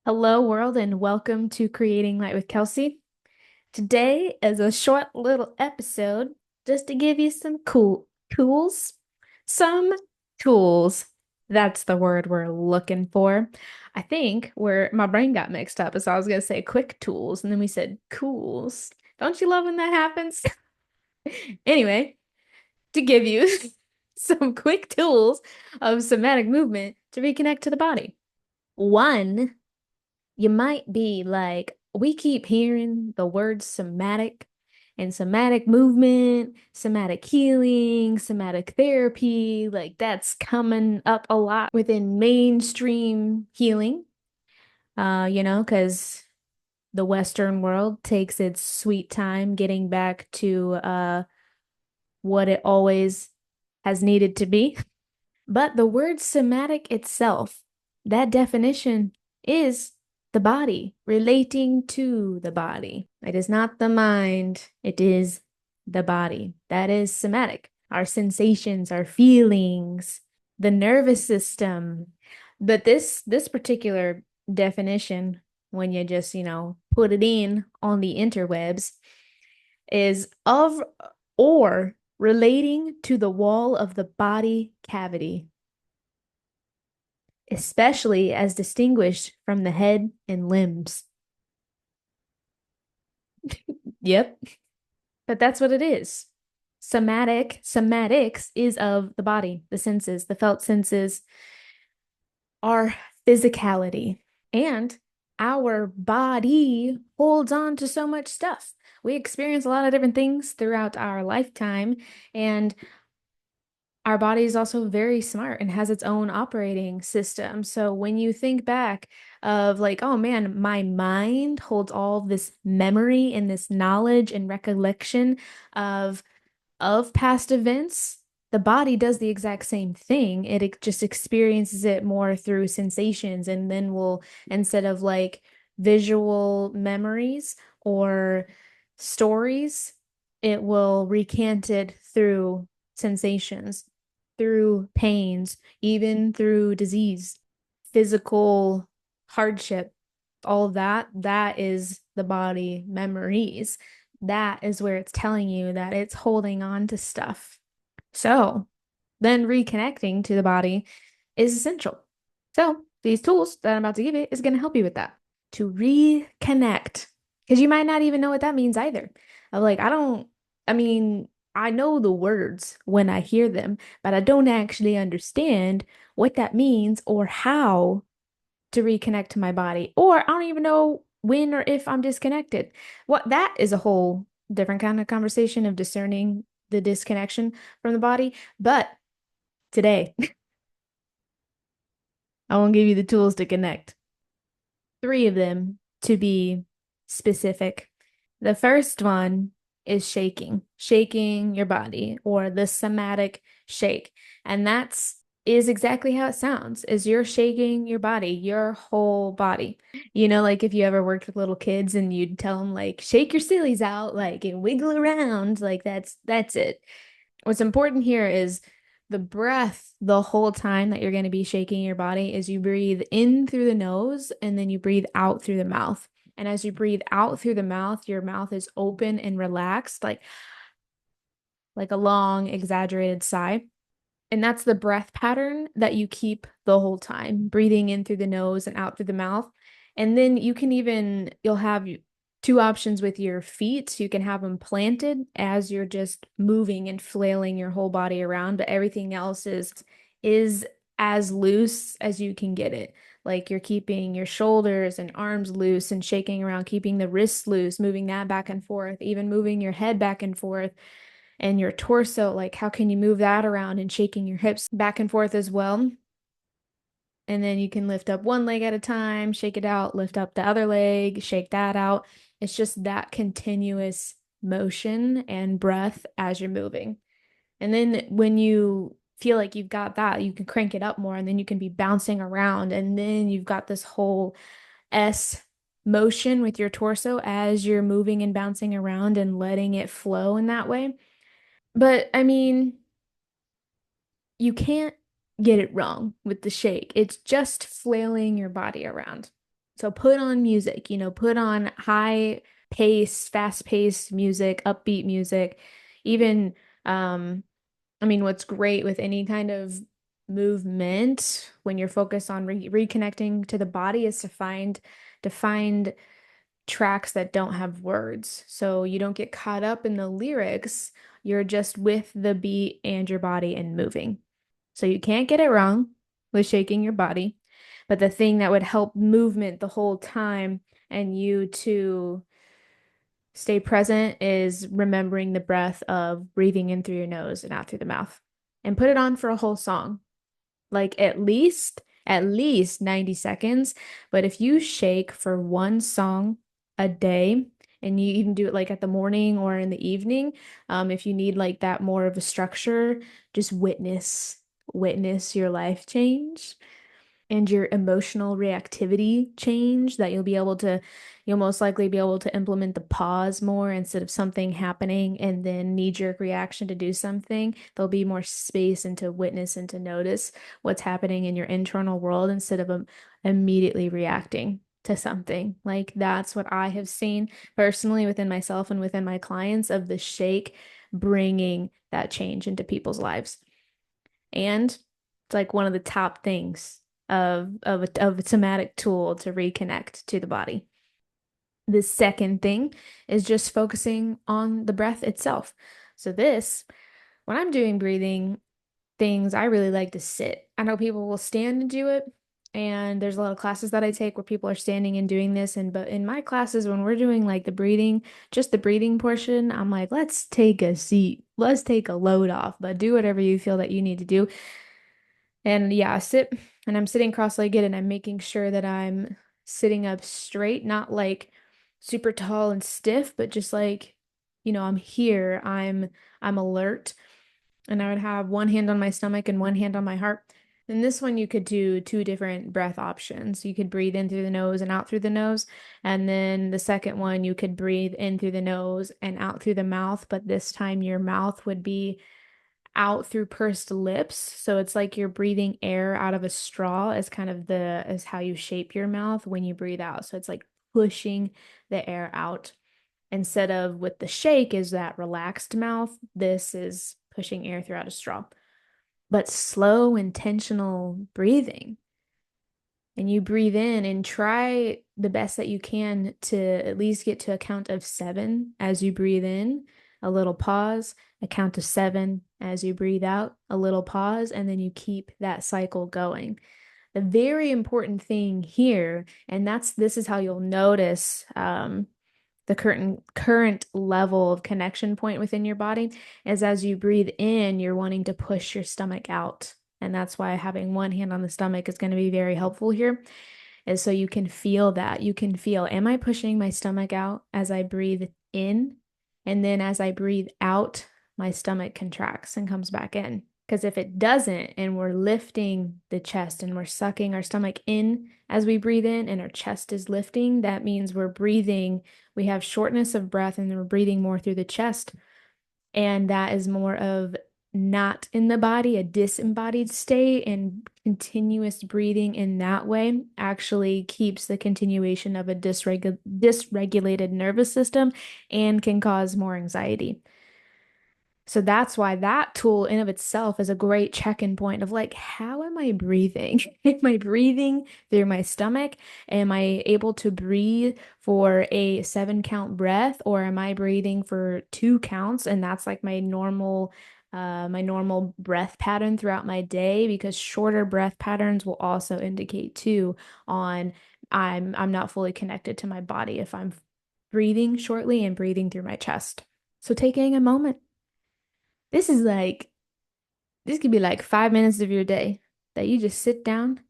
Hello, world, and welcome to Creating Light with Kelsey. Today is a short little episode just to give you some cool tools. Some tools. That's the word we're looking for. I think where my brain got mixed up is I was going to say quick tools, and then we said cools. Don't you love when that happens? Anyway, to give you some quick tools of somatic movement to reconnect to the body. One, you might be like, we keep hearing the word somatic and somatic movement, somatic healing, somatic therapy. Like that's coming up a lot within mainstream healing, because the Western world takes its sweet time getting back to what it always has needed to be. But the word somatic itself, that definition is the body, relating to the body. It is not the mind, it is the body. That is somatic. Our sensations, our feelings, the nervous system. But this particular definition, when you just, put it in on the interwebs, is of or relating to the wall of the body cavity, especially as distinguished from the head and limbs. Yep, but that's what it is. Somatics is of the body, the senses, the felt senses, our physicality, and our body holds on to so much stuff. We experience a lot of different things throughout our lifetime, and our body is also very smart and has its own operating system. So when you think back of like, oh man, my mind holds all this memory and this knowledge and recollection of past events, the body does the exact same thing. It just experiences it more through sensations, and then will, instead of like visual memories or stories, it will recant it through sensations, through pains, even through disease, physical hardship, all of that. That is the body memories. That is where it's telling you that it's holding on to stuff. So then reconnecting to the body is essential. So these tools that I'm about to give you is going to help you with that. To reconnect. Because you might not even know what that means either. I'm like, I mean, I know the words when I hear them, but I don't actually understand what that means or how to reconnect to my body. Or I don't even know when or if I'm disconnected. What that is a whole different kind of conversation of discerning the disconnection from the body. But today, I want to give you the tools to connect. Three of them to be specific. The first one is shaking your body, or the somatic shake. And that's is exactly how it sounds, is you're shaking your body, your whole body. Like if you ever worked with little kids and you'd tell them like shake your sillies out, like and wiggle around, like that's it. What's important here is the breath the whole time that you're going to be shaking your body is you breathe in through the nose and then you breathe out through the mouth. And as you breathe out through the mouth, your mouth is open and relaxed, like a long, exaggerated sigh. And that's the breath pattern that you keep the whole time, breathing in through the nose and out through the mouth. And then you'll have two options with your feet. You can have them planted as you're just moving and flailing your whole body around, but everything else is as loose as you can get it. Like you're keeping your shoulders and arms loose and shaking around, keeping the wrists loose, moving that back and forth, even moving your head back and forth and your torso, like how can you move that around and shaking your hips back and forth as well. And then you can lift up one leg at a time, shake it out, lift up the other leg, shake that out. It's just that continuous motion and breath as you're moving. And then when you feel like you've got that, you can crank it up more and then you can be bouncing around. And then you've got this whole S motion with your torso as you're moving and bouncing around and letting it flow in that way. But I mean, you can't get it wrong with the shake. It's just flailing your body around. So put on music, put on high paced, fast paced music, upbeat music. Even, I mean, what's great with any kind of movement when you're focused on reconnecting to the body is to find tracks that don't have words. So you don't get caught up in the lyrics. You're just with the beat and your body and moving. So you can't get it wrong with shaking your body. But the thing that would help movement the whole time and you to stay present is remembering the breath of breathing in through your nose and out through the mouth. And put it on for a whole song, like at least 90 seconds. But if you shake for one song a day, and you even do it like at the morning or in the evening, if you need like that more of a structure, just witness your life change and your emotional reactivity change, that you'll most likely be able to implement the pause more instead of something happening and then knee-jerk reaction to do something. There'll be more space and to witness and to notice what's happening in your internal world instead of immediately reacting to something. Like that's what I have seen personally within myself and within my clients of the shake bringing that change into people's lives. And it's like one of the top things of a somatic tool to reconnect to the body. The second thing is just focusing on the breath itself. So this, when I'm doing breathing things, I really like to sit. I know people will stand and do it, and there's a lot of classes that I take where people are standing and doing this. And but in my classes, when we're doing like the breathing, just the breathing portion, I'm like, let's take a seat, let's take a load off, but do whatever you feel that you need to do. And yeah, I sit and I'm sitting cross-legged and I'm making sure that I'm sitting up straight, not like super tall and stiff, but just like, I'm here, I'm alert. And I would have one hand on my stomach and one hand on my heart. And this one you could do two different breath options. You could breathe in through the nose and out through the nose. And then the second one you could breathe in through the nose and out through the mouth, but this time your mouth would be out through pursed lips. So it's like you're breathing air out of a straw as kind of as how you shape your mouth when you breathe out. So it's like pushing the air out instead of with the shake is that relaxed mouth. This is pushing air throughout a straw, but slow, intentional breathing. And you breathe in and try the best that you can to at least get to a count of 7 as you breathe in, a little pause, a count of 7 as you breathe out, a little pause, and then you keep that cycle going. The very important thing here, and this is how you'll notice the current level of connection point within your body, is as you breathe in, you're wanting to push your stomach out. And that's why having one hand on the stomach is going to be very helpful here, is so you can feel that. You can feel, am I pushing my stomach out as I breathe in? And then as I breathe out, my stomach contracts and comes back in. Because if it doesn't, and we're lifting the chest and we're sucking our stomach in as we breathe in, and our chest is lifting, that means we have shortness of breath, and then we're breathing more through the chest. And that is more of not in the body, a disembodied state, and continuous breathing in that way actually keeps the continuation of a dysregulated nervous system and can cause more anxiety. So that's why that tool in of itself is a great check-in point of like, how am I breathing? Am I breathing through my stomach? Am I able to breathe for a 7 count breath, or am I breathing for 2 counts? And that's like my normal breath pattern throughout my day, because shorter breath patterns will also indicate too on I'm not fully connected to my body if I'm breathing shortly and breathing through my chest. So taking a moment. This is like, this could be like 5 minutes of your day that you just sit down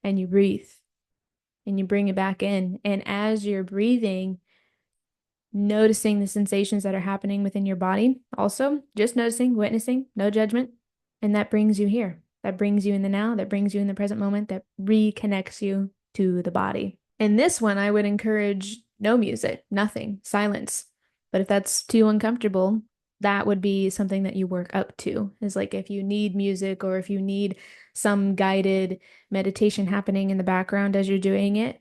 and you breathe and you bring it back in. And as you're breathing, noticing the sensations that are happening within your body. Also, just noticing, witnessing, no judgment. And that brings you here. That brings you in the now. That brings you in the present moment. That reconnects you to the body. In this one, I would encourage no music, nothing, silence. But if that's too uncomfortable, that would be something that you work up to. Is like if you need music or if you need some guided meditation happening in the background as you're doing it,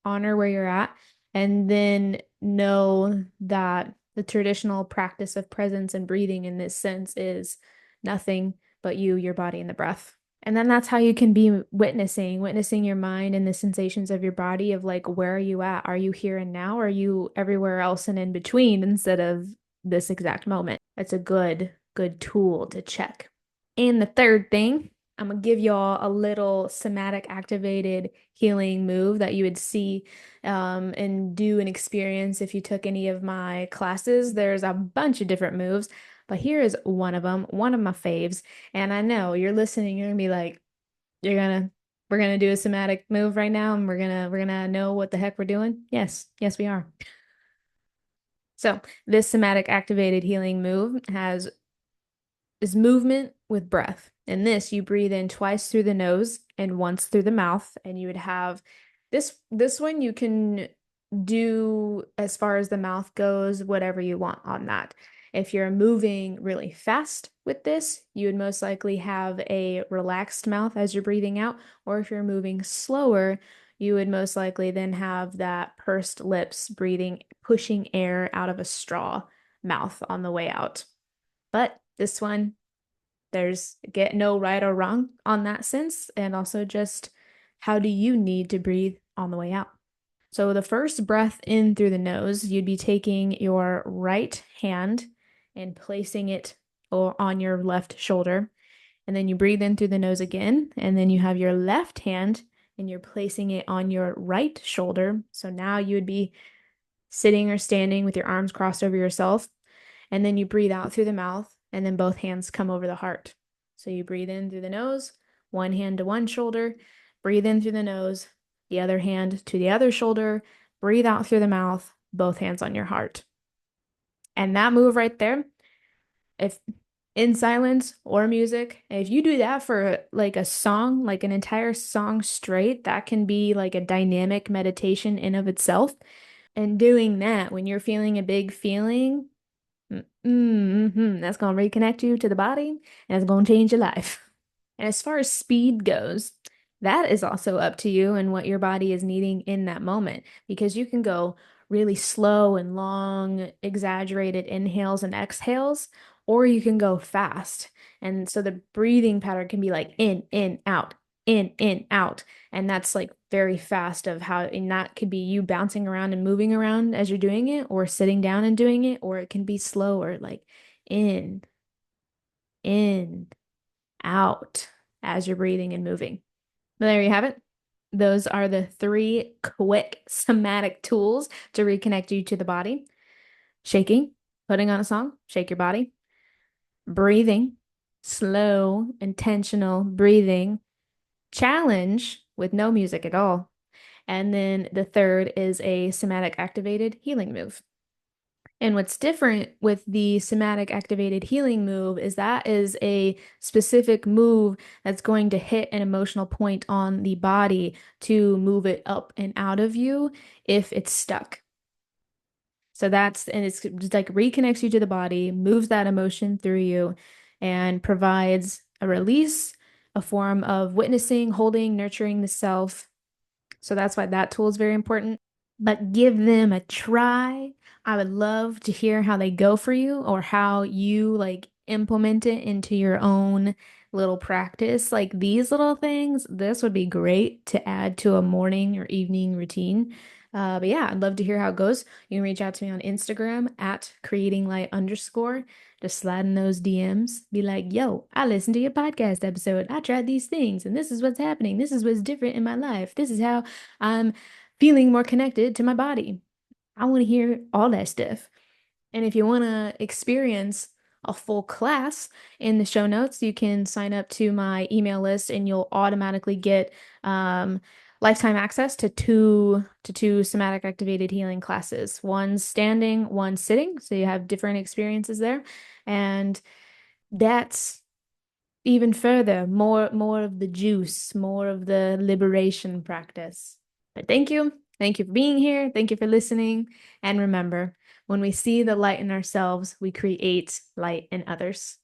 honor where you're at, and then know that the traditional practice of presence and breathing in this sense is nothing but you, your body, and the breath. And then that's how you can be witnessing your mind and the sensations of your body of like, where are you at? Are you here and now? Or are you everywhere else and in between instead of this exact moment? It's a good tool to check. And the third thing, I'm gonna give y'all a little somatic activated healing move that you would see and do and experience if you took any of my classes. There's a bunch of different moves, but here is one of them, one of my faves. And I know you're listening, you're gonna be like, you're gonna, we're gonna do a somatic move right now, and we're gonna know what the heck we're doing. Yes, we are. So this somatic activated healing move is movement with breath. In this, you breathe in twice through the nose and once through the mouth, and you would have this one you can do as far as the mouth goes, whatever you want on that. If you're moving really fast with this, you would most likely have a relaxed mouth as you're breathing out, or if you're moving slower, you would most likely then have that pursed lips breathing, pushing air out of a straw mouth on the way out. But this one, there's get no right or wrong on that sense, and also just how do you need to breathe on the way out. So the first breath in through the nose, you'd be taking your right hand and placing it on your left shoulder. And then you breathe in through the nose again, and then you have your left hand and you're placing it on your right shoulder. So now you would be sitting or standing with your arms crossed over yourself. And then you breathe out through the mouth, and then both hands come over the heart. So you breathe in through the nose, one hand to one shoulder, breathe in through the nose, the other hand to the other shoulder, breathe out through the mouth, both hands on your heart. And that move right there, if in silence or music, if you do that for like a song, like an entire song straight, that can be like a dynamic meditation in of itself. And doing that when you're feeling a big feeling, that's going to reconnect you to the body and it's going to change your life. And as far as speed goes, that is also up to you and what your body is needing in that moment, because you can go really slow and long, exaggerated inhales and exhales, or you can go fast. And so the breathing pattern can be like in, out, in, out. And that's like very fast of how, and that could be you bouncing around and moving around as you're doing it, or sitting down and doing it, or it can be slower, like in, out as you're breathing and moving. But there you have it. Those are the 3 quick somatic tools to reconnect you to the body. Shaking, putting on a song, shake your body. Breathing, slow, intentional breathing. Challenge with no music at all. And then the third is a somatic activated healing move. And what's different with the somatic activated healing move is that is a specific move that's going to hit an emotional point on the body to move it up and out of you if it's stuck. So and it's just like reconnects you to the body, moves that emotion through you, and provides a release, a form of witnessing, holding, nurturing the self. So that's why that tool is very important. But give them a try. I would love to hear how they go for you, or how you like implement it into your own little practice. Like these little things, this would be great to add to a morning or evening routine. But yeah, I'd love to hear how it goes. You can reach out to me on Instagram at creatinglight_. Just slide in those DMs. Be like, yo, I listened to your podcast episode. I tried these things, and this is what's happening. This is what's different in my life. This is how I'm feeling more connected to my body. I want to hear all that stuff. And if you want to experience a full class, in the show notes, you can sign up to my email list and you'll automatically get lifetime access to two somatic activated healing classes. One standing, one sitting. So you have different experiences there. And that's even further, more of the juice, more of the liberation practice. But thank you. Thank you for being here. Thank you for listening. And remember, when we see the light in ourselves, we create light in others.